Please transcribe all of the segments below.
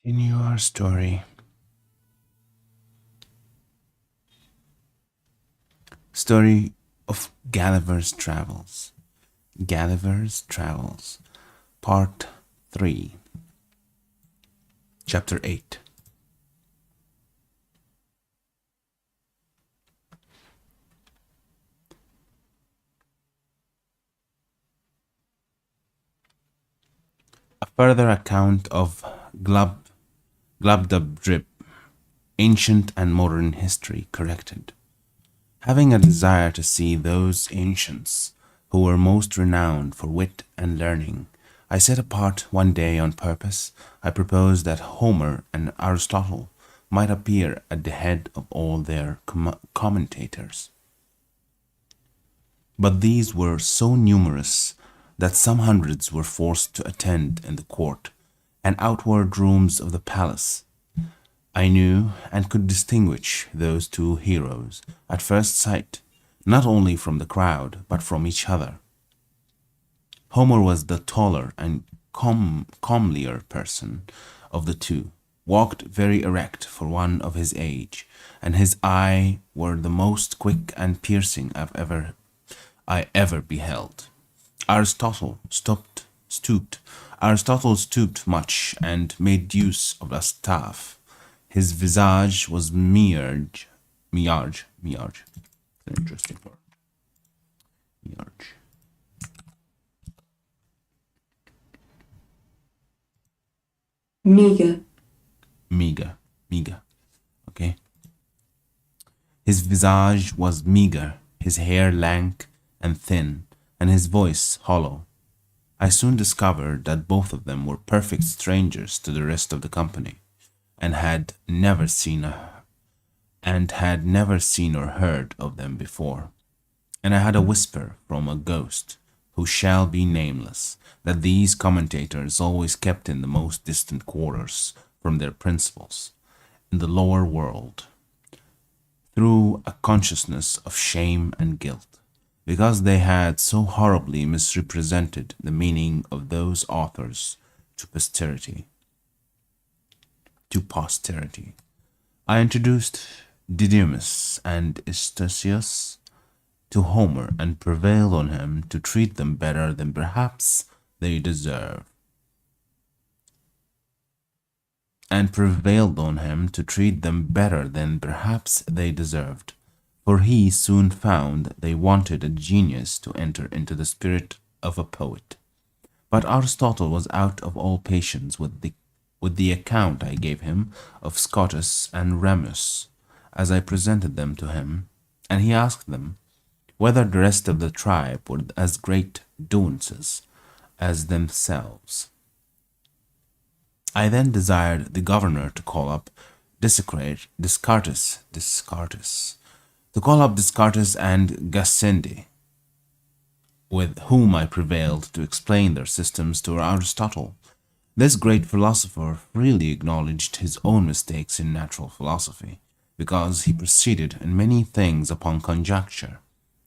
In your story, story of Gulliver's Travels. Gulliver's Travels, Part 3, Chapter 8. A further account of Glubdubdrib, ancient and modern history corrected. Having a desire to see those ancients who were most renowned for wit and learning, I set apart one day on purpose. I proposed that Homer and Aristotle might appear at the head of all their commentators. But these were so numerous that some hundreds were forced to attend in the court and outward rooms of the palace. I knew and could distinguish those two heroes at first sight, not only from the crowd, but from each other. Homer was the taller and comelier person of the two, walked very erect for one of his age, and his eye were the most quick and piercing I ever beheld. Aristotle stooped. Aristotle stooped much and made use of a staff. His visage was miarge. An interesting word. Miarge. Meager. Meager. Okay. His visage was meager, his hair lank and thin, and his voice hollow. I soon discovered that both of them were perfect strangers to the rest of the company, and had never seen or heard of them before. And I had a whisper from a ghost, who shall be nameless, that these commentators always kept in the most distant quarters from their principals, in the lower world, through a consciousness of shame and guilt, because they had so horribly misrepresented the meaning of those authors to posterity. I introduced Didymus and Eustachius to Homer and prevailed on him to treat them better than perhaps they deserved. For he soon found they wanted a genius to enter into the spirit of a poet. But Aristotle was out of all patience with the account I gave him of Scotus and Remus, as I presented them to him, and he asked them whether the rest of the tribe were as great dunces as themselves. I then desired the governor to call up Descartes and Gassendi, with whom I prevailed to explain their systems to Aristotle. This great philosopher freely acknowledged his own mistakes in natural philosophy, because he proceeded in many things upon conjecture,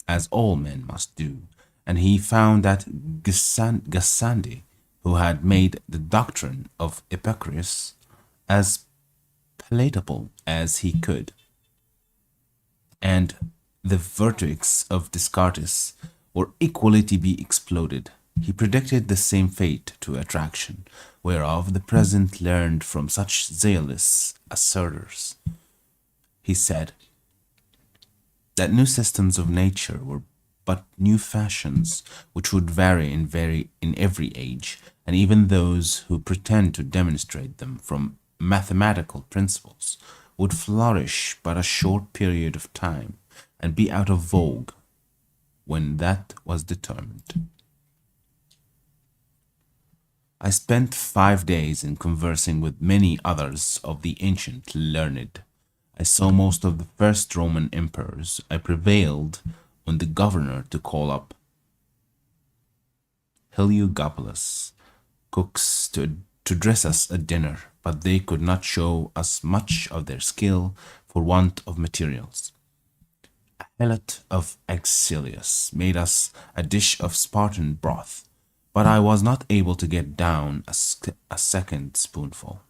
as all men must do, and he found that Gassendi, who had made the doctrine of Epicurus as palatable as he could, and the virtues of Descartes were equally to be exploded. He predicted the same fate to attraction, whereof the present learned from such zealous assertors. He said that new systems of nature were but new fashions which would vary in every age, and even those who pretend to demonstrate them from mathematical principles would flourish but a short period of time, and be out of vogue when that was determined. I spent 5 days in conversing with many others of the ancient learned. I saw most of the first Roman emperors. I prevailed on the governor to call up Heliogabalus cooks to dress us a dinner, but they could not show us much of their skill for want of materials. A helot of Axilius made us a dish of Spartan broth, but I was not able to get down a second spoonful.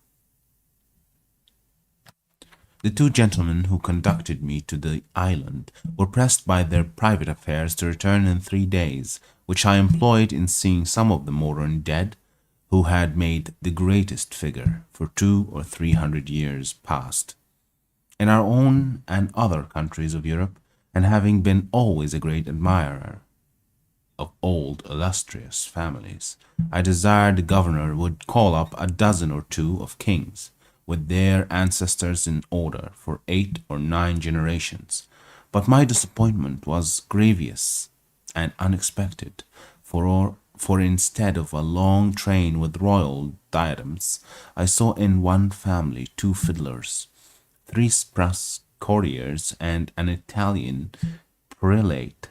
The two gentlemen who conducted me to the island were pressed by their private affairs to return in 3 days, which I employed in seeing some of the modern dead who had made the greatest figure for 200 or 300 years past in our own and other countries of Europe, and having been always a great admirer of old illustrious families, I desired the governor would call up a dozen or two of kings, with their ancestors in order for 8 or 9 generations. But my disappointment was grievous and unexpected, for instead of a long train with royal diadems, I saw in one family two fiddlers, three spruce courtiers, and an prelate,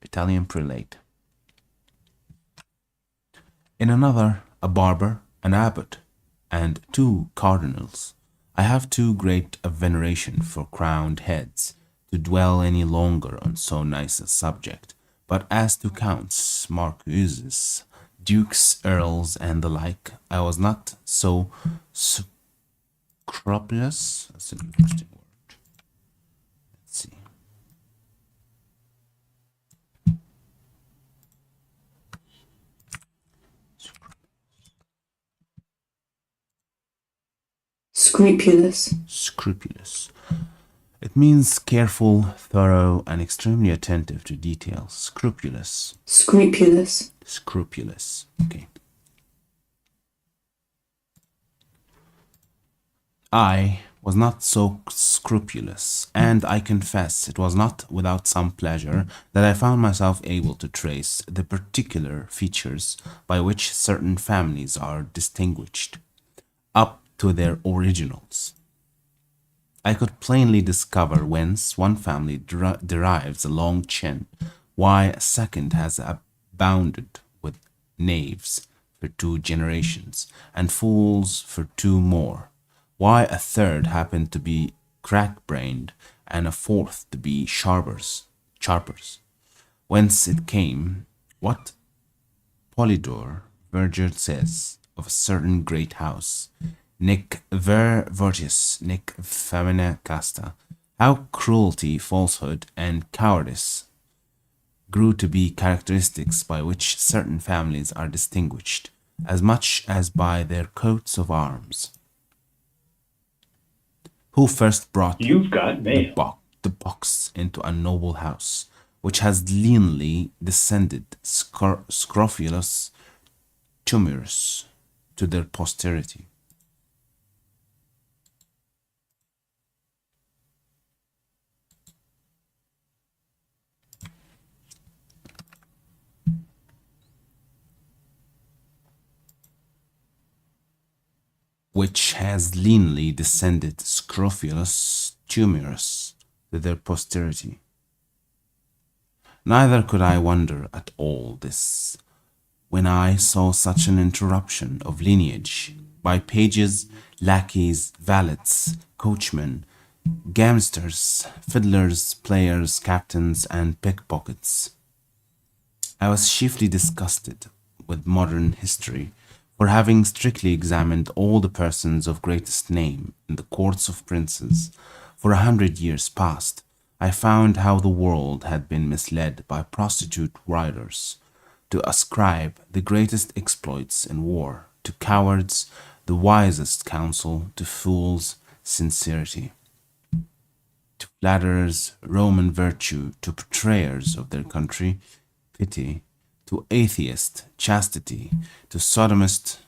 Italian prelate. In another, a barber, an abbot, and two cardinals. I have too great a veneration for crowned heads to dwell any longer on so nice a subject. But as to counts, marquises, dukes, earls, and the like, I was not so scrupulous. That's an interesting word. Let's see. Scrupulous. Scrupulous. It means careful, thorough, and extremely attentive to details. Scrupulous. Scrupulous. Scrupulous. Okay. I was not so scrupulous, and I confess it was not without some pleasure that I found myself able to trace the particular features by which certain families are distinguished, up to their originals. I could plainly discover whence one family derives a long chin, why a second has abounded with knaves for 2 generations, and fools for 2 more, why a third happened to be crack-brained, and a fourth to be sharpers, whence it came, what Polydore Virgil says of a certain great house, Nec ver virtus, nec femina casta, how cruelty, falsehood, and cowardice grew to be characteristics by which certain families are distinguished, as much as by their coats of arms. Who first brought You've got mail. the box into a noble house, which has leanly descended scrofulous tumulus to their posterity? Which has leanly descended scrofulous tumulus to their posterity. Neither could I wonder at all this when I saw such an interruption of lineage by pages, lackeys, valets, coachmen, gamesters, fiddlers, players, captains, and pickpockets. I was chiefly disgusted with modern history, for having strictly examined all the persons of greatest name in the courts of princes for 100 years past, I found how the world had been misled by prostitute writers to ascribe the greatest exploits in war to cowards, the wisest counsel to fools' sincerity, to flatterers Roman virtue, to betrayers of their country pity, to atheist chastity, to sodomist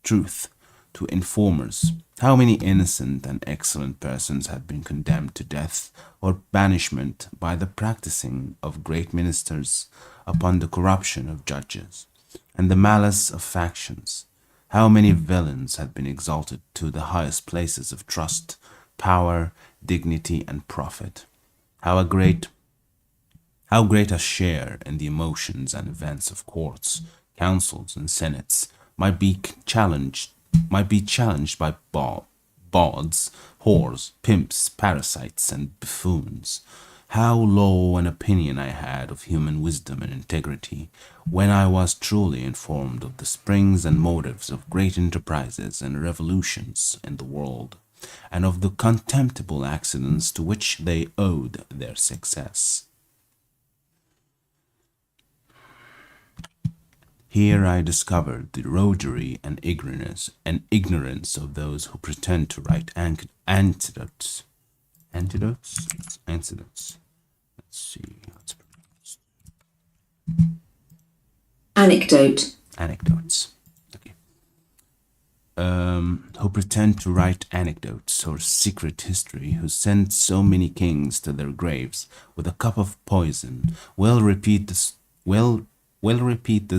truth, to informers. How many innocent and excellent persons had been condemned to death or banishment by the practicing of great ministers upon the corruption of judges and the malice of factions? How many villains had been exalted to the highest places of trust, power, dignity, and profit? How great a share in the emotions and events of courts, councils, and senates might be challenged by bawds, whores, pimps, parasites, and buffoons. how low an opinion I had of human wisdom and integrity, when I was truly informed of the springs and motives of great enterprises and revolutions in the world, and of the contemptible accidents to which they owed their success. Here I discovered the roguery and ignorance of those who pretend to write antidotes. Antidotes? Antidotes. Let's see how it's pronounced. Anecdote. Anecdotes. Okay. Who pretend to write anecdotes or secret history, who sent so many kings to their graves with a cup of poison, will repeat the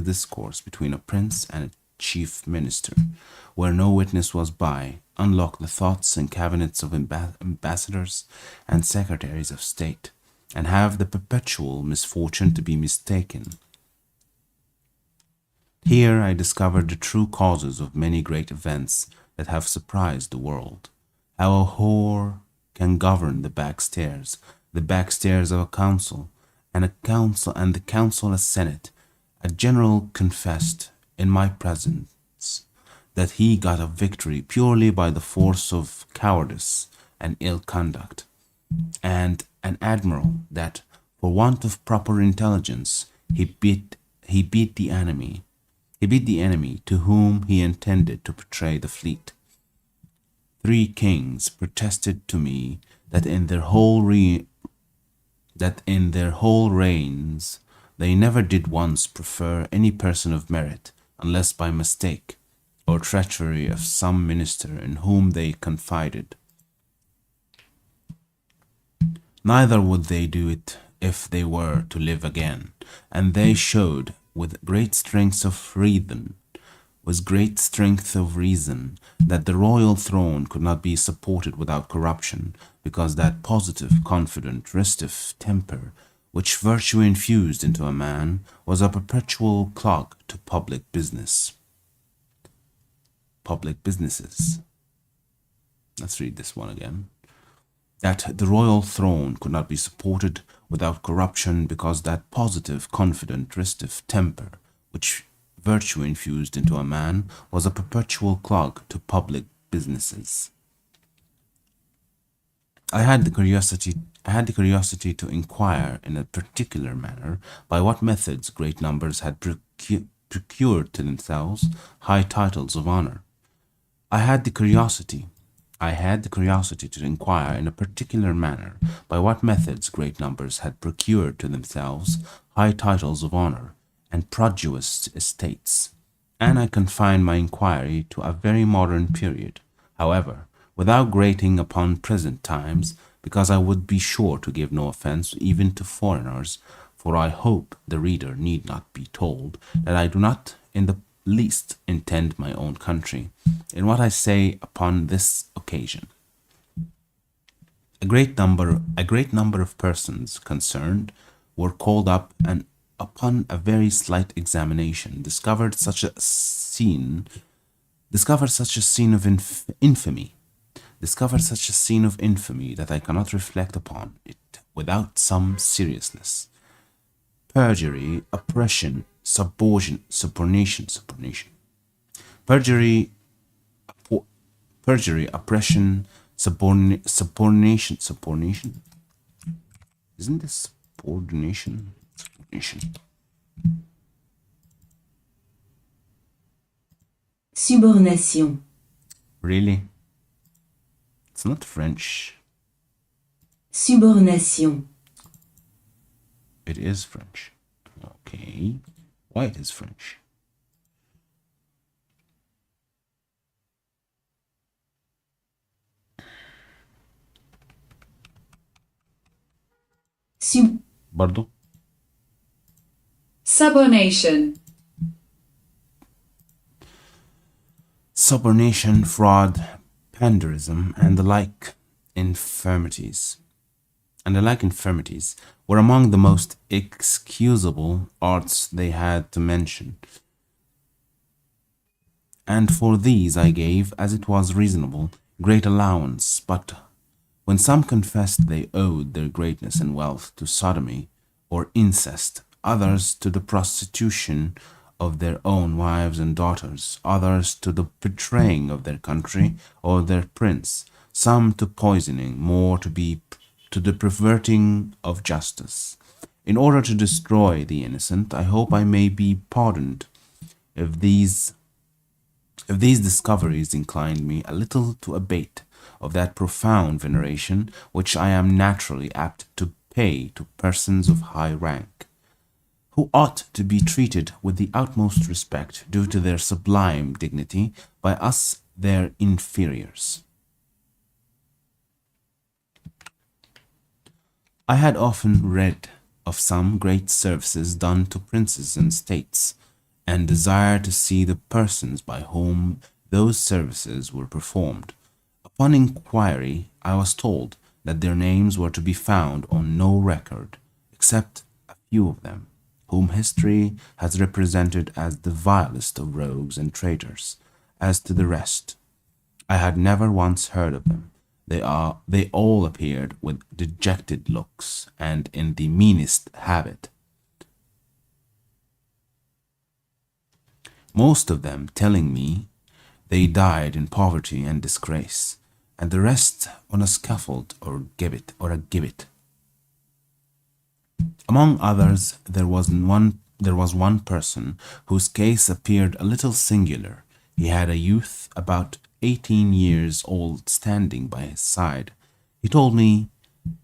discourse between a prince and a chief minister, where no witness was by, unlock the thoughts and cabinets of ambassadors and secretaries of state, and have the perpetual misfortune to be mistaken. Here I discovered the true causes of many great events that have surprised the world. How a whore can govern the back stairs of a council, and the council a senate. A general confessed in my presence that he got a victory purely by the force of cowardice and ill conduct, and an admiral that, for want of proper intelligence, he beat the enemy. He beat the enemy to whom he intended to betray the fleet. 3 kings protested to me that in their whole reigns they never did once prefer any person of merit, unless by mistake or treachery of some minister in whom they confided. Neither would they do it if they were to live again, and they showed with great strength of reason that the royal throne could not be supported without corruption, because that positive, confident, restive temper which virtue infused into a man was a perpetual clog to public businesses. Let's read this one again. That the royal throne could not be supported without corruption, because that positive, confident, restive temper which virtue infused into a man was a perpetual clog to public businesses. I had the curiosity to inquire in a particular manner by what methods great numbers had procured to themselves high titles of honor. I had the curiosity to inquire in a particular manner by what methods great numbers had procured to themselves high titles of honor and prodigious estates, and I confined my inquiry to a very modern period, however, without grating upon present times, because I would be sure to give no offense even to foreigners, for I hope the reader need not be told that I do not in the least intend my own country in what I say upon this occasion. A great number of persons concerned were called up, and upon a very slight examination discovered such a scene of infamy that I cannot reflect upon it without some seriousness. Perjury, oppression, subordination. Perjury, oppression, subordination. Isn't this subordination? Subornation. Really? It's not French. Subornation. It is French. Okay. Why it is French? برضو Subornation. Subornation, fraud, panderism, and the like infirmities were among the most excusable arts they had to mention, and for these I gave, as it was reasonable, great allowance, but When some confessed they owed their greatness and wealth to sodomy or incest, others to the prostitution of their own wives and daughters, others to the betraying of their country or their prince, some to poisoning, more to the perverting of justice. In order to destroy the innocent, I hope I may be pardoned if these discoveries inclined me a little to abate of that profound veneration which I am naturally apt to pay to persons of high rank, who ought to be treated with the utmost respect due to their sublime dignity by us their inferiors. I had often read of some great services done to princes and states, and desired to see the persons by whom those services were performed. Upon inquiry, I was told that their names were to be found on no record, except a few of them, whom history has represented as the vilest of rogues and traitors. As to the rest, I had never once heard of them. They all appeared with dejected looks and in the meanest habit, most of them telling me they died in poverty and disgrace, and the rest on a scaffold or a gibbet. Among others, there was one person whose case appeared a little singular. He had a youth about 18 years old standing by his side. He told me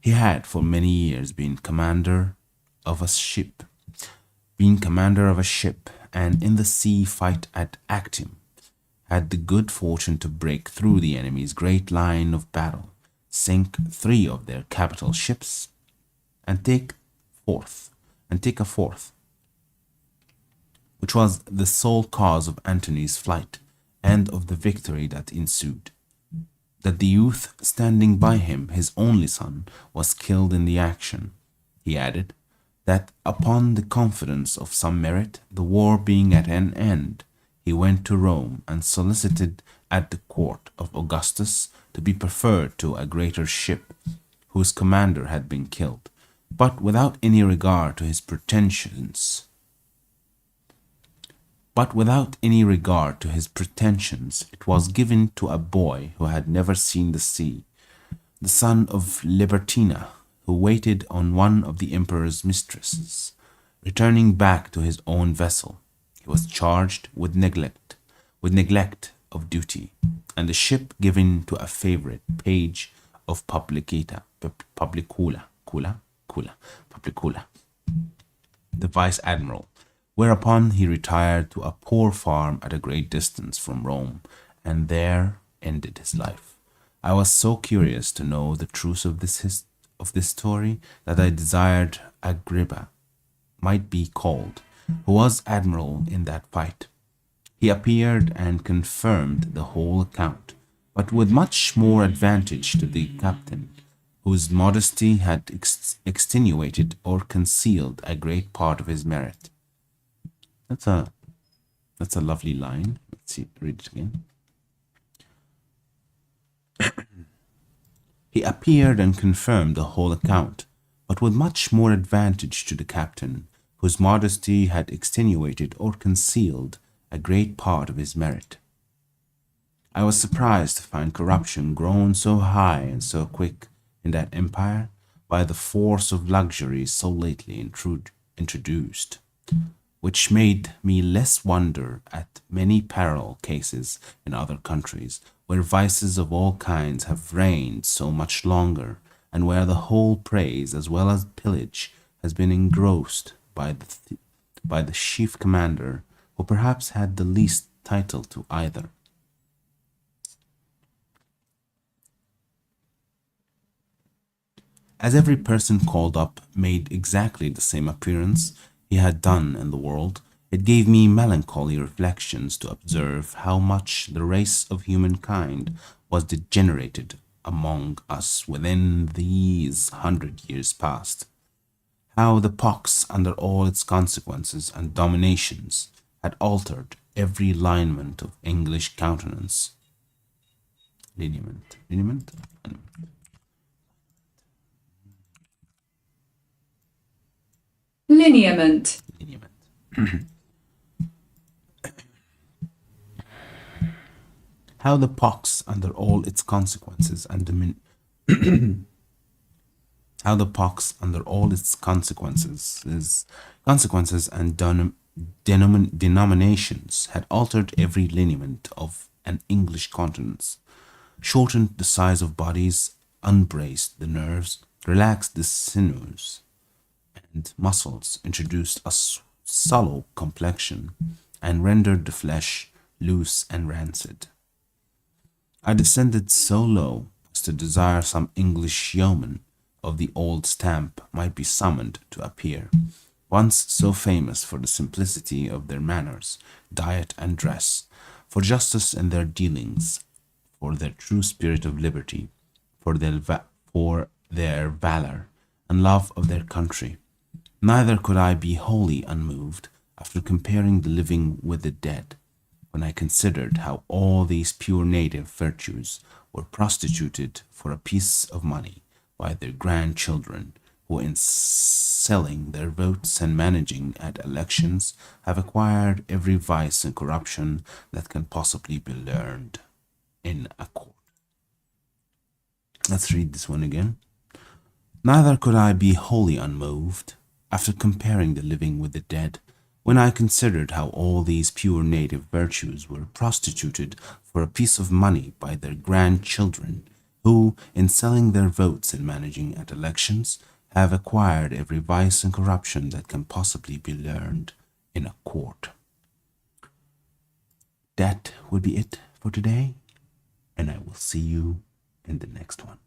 he had for many years been commander of a ship, and in the sea fight at Actium, had the good fortune to break through the enemy's great line of battle, sink 3 of their capital ships, and take a fourth, which was the sole cause of Antony's flight and of the victory that ensued. That the youth standing by him, his only son, was killed in the action. He added that upon the confidence of some merit, the war being at an end, he went to Rome and solicited at the court of Augustus to be preferred to a greater ship, whose commander had been killed, but without any regard to his pretensions. It was given to a boy who had never seen the sea, the son of Libertina, who waited on one of the emperor's mistresses. Returning back to his own vessel, he was charged with neglect of duty, and the ship given to a favorite page of Publicula, the vice admiral, whereupon he retired to a poor farm at a great distance from Rome, and there ended his life. I was so curious to know the truth of this story that I desired Agrippa might be called, who was admiral in that fight. He appeared and confirmed the whole account, but with much more advantage to the captain, whose modesty had extenuated or concealed a great part of his merit. That's a lovely line. Let's see, read it again. He appeared and confirmed the whole account, but with much more advantage to the captain, whose modesty had extenuated or concealed a great part of his merit. I was surprised to find corruption grown so high and so quick in that empire by the force of luxury so lately introduced, which made me less wonder at many parallel cases in other countries, where vices of all kinds have reigned so much longer, and where the whole praise as well as pillage has been engrossed by the chief commander, who perhaps had the least title to either. As every person called up made exactly the same appearance he had done in the world, it gave me melancholy reflections to observe how much the race of humankind was degenerated among us within these 100 years past. How the pox, under all its consequences and dominations, had altered every lineament of English countenance. Lineament. Lineament. Lineament. How the pox, under all its consequences and how the pox, under all its consequences and denominations, had altered every lineament of an English countenance, shortened the size of bodies, unbraced the nerves, relaxed the sinews and muscles, introduced a sallow complexion, and rendered the flesh loose and rancid. I descended so low as to desire some English yeoman of the old stamp might be summoned to appear, once so famous for the simplicity of their manners, diet, and dress, for justice in their dealings, for their true spirit of liberty, for their valor and love of their country. Neither could I be wholly unmoved after comparing the living with the dead, when I considered how all these pure native virtues were prostituted for a piece of money by their grandchildren, who in selling their votes and managing at elections have acquired every vice and corruption that can possibly be learned in a court. Let's read this one again. Neither could I be wholly unmoved, after comparing the living with the dead, when I considered how all these pure native virtues were prostituted for a piece of money by their grandchildren, who, in selling their votes and managing at elections, have acquired every vice and corruption that can possibly be learned in a court. That would be it for today, and I will see you in the next one.